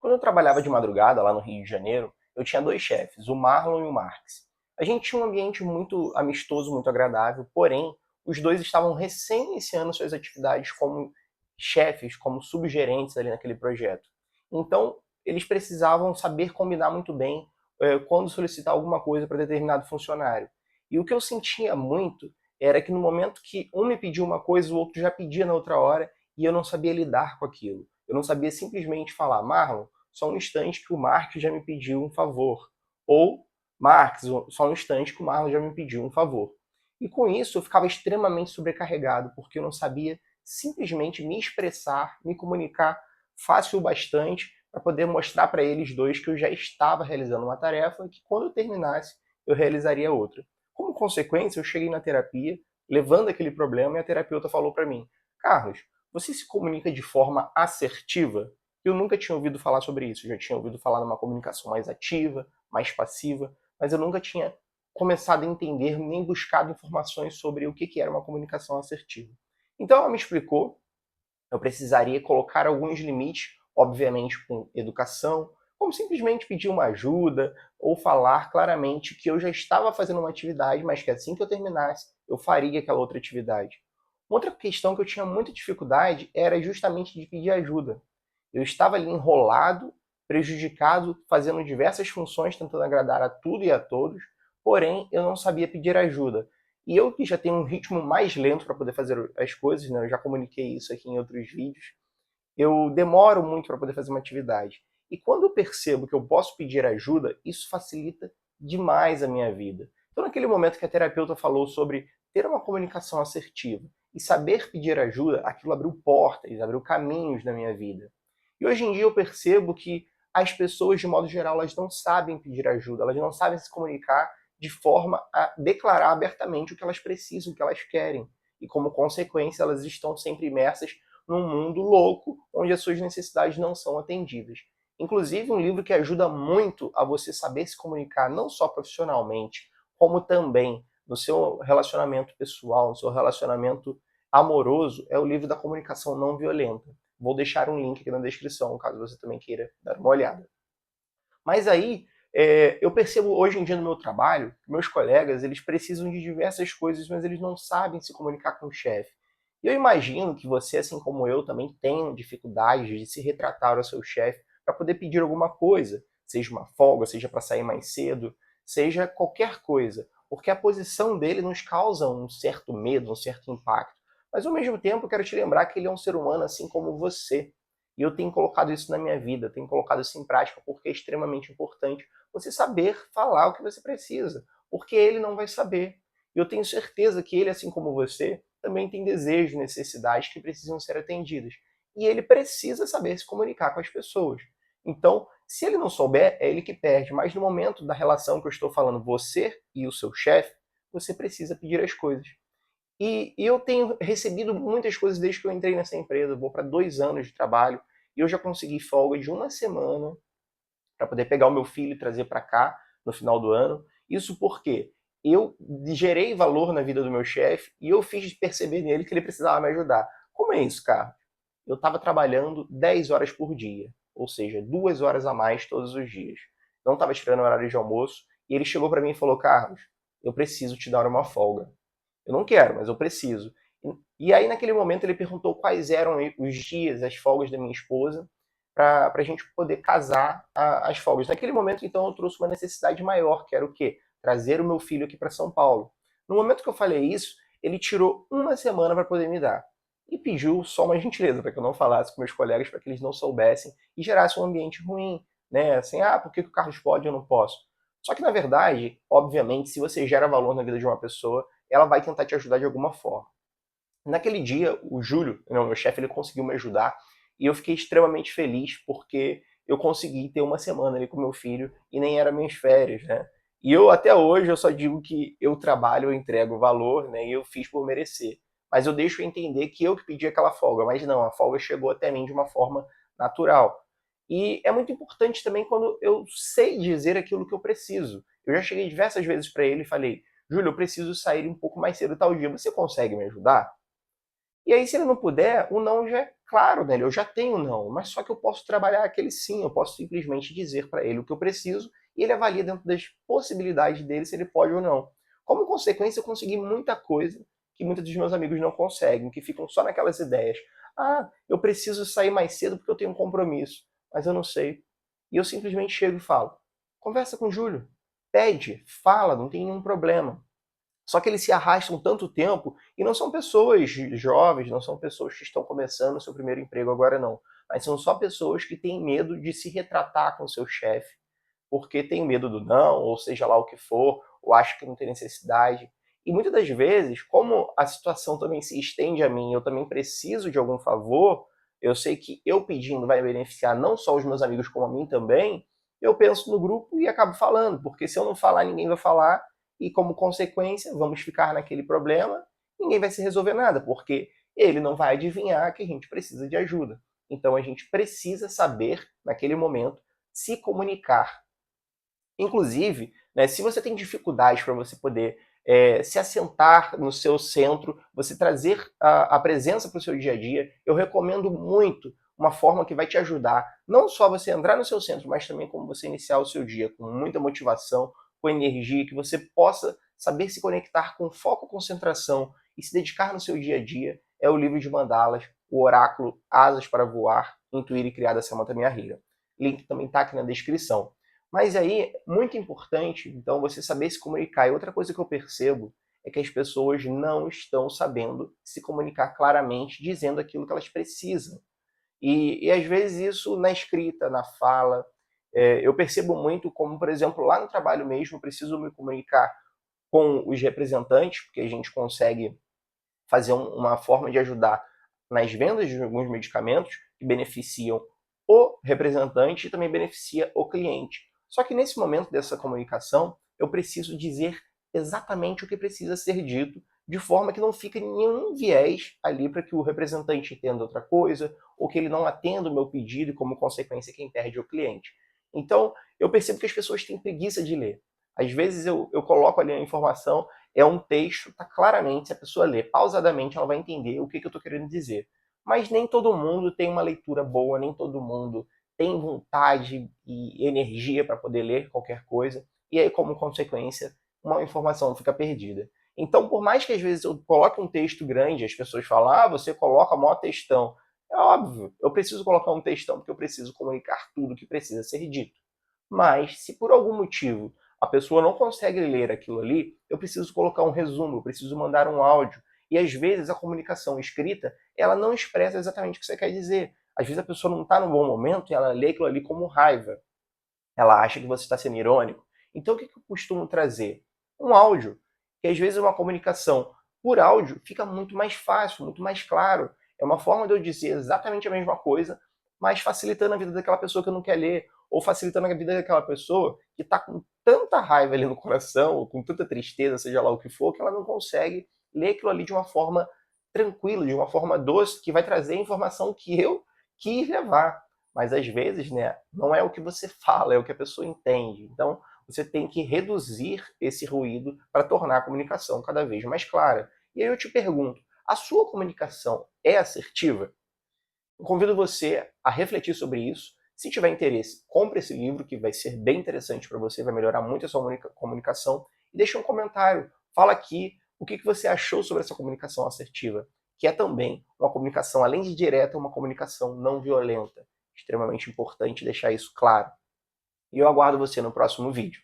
Quando eu trabalhava de madrugada lá no Rio de Janeiro, eu tinha dois chefes, o Marlon e o Marx. A gente tinha um ambiente muito amistoso, muito agradável, porém, os dois estavam recém iniciando suas atividades como chefes, como subgerentes ali naquele projeto. Então, eles precisavam saber combinar muito bem quando solicitar alguma coisa para determinado funcionário. E o que eu sentia muito era que no momento que um me pediu uma coisa, o outro já pedia na outra hora, e eu não sabia lidar com aquilo. Eu não sabia simplesmente falar, Marlon, só um instante que o Mark já me pediu um favor. Ou, Marx, só um instante que o Marlon já me pediu um favor. E com isso eu ficava extremamente sobrecarregado, porque eu não sabia simplesmente me expressar, me comunicar fácil o bastante para poder mostrar para eles dois que eu já estava realizando uma tarefa e que quando eu terminasse eu realizaria outra. Como consequência, eu cheguei na terapia levando aquele problema e a terapeuta falou para mim, Carlos, você se comunica de forma assertiva? Eu nunca tinha ouvido falar sobre isso. Eu já tinha ouvido falar numa comunicação mais ativa, mais passiva, mas eu nunca tinha começado a entender nem buscado informações sobre o que era uma comunicação assertiva. Então ela me explicou, eu precisaria colocar alguns limites, obviamente com educação, como simplesmente pedir uma ajuda ou falar claramente que eu já estava fazendo uma atividade, mas que assim que eu terminasse, eu faria aquela outra atividade. Outra questão que eu tinha muita dificuldade era justamente de pedir ajuda. Eu estava ali enrolado, prejudicado, fazendo diversas funções, tentando agradar a tudo e a todos, porém eu não sabia pedir ajuda. E eu que já tenho um ritmo mais lento para poder fazer as coisas, né? Eu já comuniquei isso aqui em outros vídeos, eu demoro muito para poder fazer uma atividade. E quando eu percebo que eu posso pedir ajuda, isso facilita demais a minha vida. Então, naquele momento que a terapeuta falou sobre ter uma comunicação assertiva e saber pedir ajuda, aquilo abriu portas, abriu caminhos na minha vida. E hoje em dia eu percebo que as pessoas, de modo geral, elas não sabem pedir ajuda, elas não sabem se comunicar de forma a declarar abertamente o que elas precisam, o que elas querem. E como consequência, elas estão sempre imersas num mundo louco, onde as suas necessidades não são atendidas. Inclusive, um livro que ajuda muito a você saber se comunicar, não só profissionalmente, como também no seu relacionamento pessoal, no seu relacionamento amoroso, é o livro da comunicação não violenta. Vou deixar um link aqui na descrição, caso você também queira dar uma olhada. Mas aí, eu percebo hoje em dia no meu trabalho, que meus colegas, eles precisam de diversas coisas, mas eles não sabem se comunicar com o chefe. E eu imagino que você, assim como eu, também tenham dificuldades de se retratar ao seu chefe para poder pedir alguma coisa, seja uma folga, seja para sair mais cedo, seja qualquer coisa, porque a posição dele nos causa um certo medo, um certo impacto. Mas ao mesmo tempo, eu quero te lembrar que ele é um ser humano assim como você. E eu tenho colocado isso na minha vida, tenho colocado isso em prática porque é extremamente importante você saber falar o que você precisa, porque ele não vai saber. E eu tenho certeza que ele, assim como você, também tem desejos, necessidades que precisam ser atendidas. E ele precisa saber se comunicar com as pessoas. Então, se ele não souber, é ele que perde. Mas no momento da relação que eu estou falando, você e o seu chefe, você precisa pedir as coisas. E eu tenho recebido muitas coisas desde que eu entrei nessa empresa. Eu vou para 2 anos de trabalho e eu já consegui folga de uma semana para poder pegar o meu filho e trazer para cá no final do ano. Isso porque eu gerei valor na vida do meu chefe e eu fiz perceber nele que ele precisava me ajudar. Como é isso, cara? Eu estava trabalhando 10 horas por dia, ou seja, 2 horas a mais todos os dias. Não estava tirando o horário de almoço e ele chegou para mim e falou: Carlos, eu preciso te dar uma folga. Eu não quero, mas eu preciso. E aí, naquele momento, ele perguntou quais eram os dias, as folgas da minha esposa, para a gente poder casar as folgas. Naquele momento, então, eu trouxe uma necessidade maior, que era o quê? Trazer o meu filho aqui para São Paulo. No momento que eu falei isso, ele tirou uma semana para poder me dar. E pediu só uma gentileza, para que eu não falasse com meus colegas, para que eles não soubessem e gerasse um ambiente ruim. Né? Assim, por que o Carlos pode e eu não posso? Só que, na verdade, obviamente, se você gera valor na vida de uma pessoa, ela vai tentar te ajudar de alguma forma. Naquele dia, o Júlio, meu chefe, ele conseguiu me ajudar e eu fiquei extremamente feliz porque eu consegui ter uma semana ali com meu filho e nem era minhas férias, né? E eu até hoje eu só digo que eu trabalho, eu entrego valor, né? E eu fiz por merecer. Mas eu deixo entender que eu que pedi aquela folga, mas não, a folga chegou até mim de uma forma natural. E é muito importante também quando eu sei dizer aquilo que eu preciso. Eu já cheguei diversas vezes para ele e falei: Júlio, eu preciso sair um pouco mais cedo tal dia, você consegue me ajudar? E aí, se ele não puder, o não já é claro, né, eu já tenho não, mas só que eu posso trabalhar aquele sim, eu posso simplesmente dizer para ele o que eu preciso e ele avalia dentro das possibilidades dele se ele pode ou não. Como consequência, eu consegui muita coisa que muitos dos meus amigos não conseguem, que ficam só naquelas ideias. Ah, eu preciso sair mais cedo porque eu tenho um compromisso, mas eu não sei. E eu simplesmente chego e falo, conversa com o Júlio, pede, fala, não tem nenhum problema. Só que eles se arrastam tanto tempo e não são pessoas jovens, não são pessoas que estão começando o seu primeiro emprego agora não, mas são só pessoas que têm medo de se retratar com o seu chefe, porque tem medo do não, ou seja lá o que for, ou acha que não tem necessidade. E muitas das vezes, como a situação também se estende a mim, eu também preciso de algum favor, eu sei que eu pedindo vai beneficiar não só os meus amigos, como a mim também, eu penso no grupo e acabo falando, porque se eu não falar, ninguém vai falar, e como consequência, vamos ficar naquele problema, ninguém vai se resolver nada, porque ele não vai adivinhar que a gente precisa de ajuda. Então a gente precisa saber, naquele momento, se comunicar. Inclusive, né, se você tem dificuldade para você poder se assentar no seu centro, você trazer a presença para o seu dia a dia, eu recomendo muito uma forma que vai te ajudar, não só você entrar no seu centro, mas também como você iniciar o seu dia com muita motivação, com energia, que você possa saber se conectar com foco e concentração e se dedicar no seu dia a dia, é o livro de mandalas, o oráculo Asas para Voar, Intuir e Criar da Samantha Miahira. Link também está aqui na descrição. Mas aí, muito importante, então, você saber se comunicar. E outra coisa que eu percebo é que as pessoas não estão sabendo se comunicar claramente, dizendo aquilo que elas precisam. E às vezes isso na escrita, na fala, eu percebo muito como, por exemplo, lá no trabalho mesmo, eu preciso me comunicar com os representantes, porque a gente consegue fazer uma forma de ajudar nas vendas de alguns medicamentos que beneficiam o representante e também beneficia o cliente. Só que nesse momento dessa comunicação, eu preciso dizer exatamente o que precisa ser dito, de forma que não fique nenhum viés ali para que o representante entenda outra coisa, ou que ele não atenda o meu pedido e, como consequência, quem perde é o cliente. Então, eu percebo que as pessoas têm preguiça de ler. Às vezes eu coloco ali a informação, é um texto, está claramente, se a pessoa ler pausadamente, ela vai entender o que eu estou querendo dizer. Mas nem todo mundo tem uma leitura boa, nem todo mundo tem vontade e energia para poder ler qualquer coisa, e aí, como consequência, uma informação fica perdida. Então, por mais que às vezes eu coloque um texto grande, as pessoas falam, ah, você coloca maior textão. É óbvio, eu preciso colocar um textão porque eu preciso comunicar tudo que precisa ser dito. Mas, se por algum motivo a pessoa não consegue ler aquilo ali, eu preciso colocar um resumo, eu preciso mandar um áudio. E às vezes a comunicação escrita, ela não expressa exatamente o que você quer dizer. Às vezes a pessoa não está num bom momento e ela lê aquilo ali como raiva. Ela acha que você está sendo irônico. Então o que eu costumo trazer? Um áudio, que às vezes uma comunicação por áudio fica muito mais fácil, muito mais claro. É uma forma de eu dizer exatamente a mesma coisa, mas facilitando a vida daquela pessoa que não quer ler, ou facilitando a vida daquela pessoa que está com tanta raiva ali no coração, ou com tanta tristeza, seja lá o que for, que ela não consegue ler aquilo ali de uma forma tranquila, de uma forma doce, que vai trazer a informação que eu quis levar. Mas às vezes, né, não é o que você fala, é o que a pessoa entende. Então, você tem que reduzir esse ruído para tornar a comunicação cada vez mais clara. E aí eu te pergunto, a sua comunicação é assertiva? Eu convido você a refletir sobre isso. Se tiver interesse, compre esse livro, que vai ser bem interessante para você, vai melhorar muito a sua comunicação. E deixe um comentário. Fala aqui o que você achou sobre essa comunicação assertiva, que é também uma comunicação, além de direta, uma comunicação não violenta. Extremamente importante deixar isso claro. E eu aguardo você no próximo vídeo.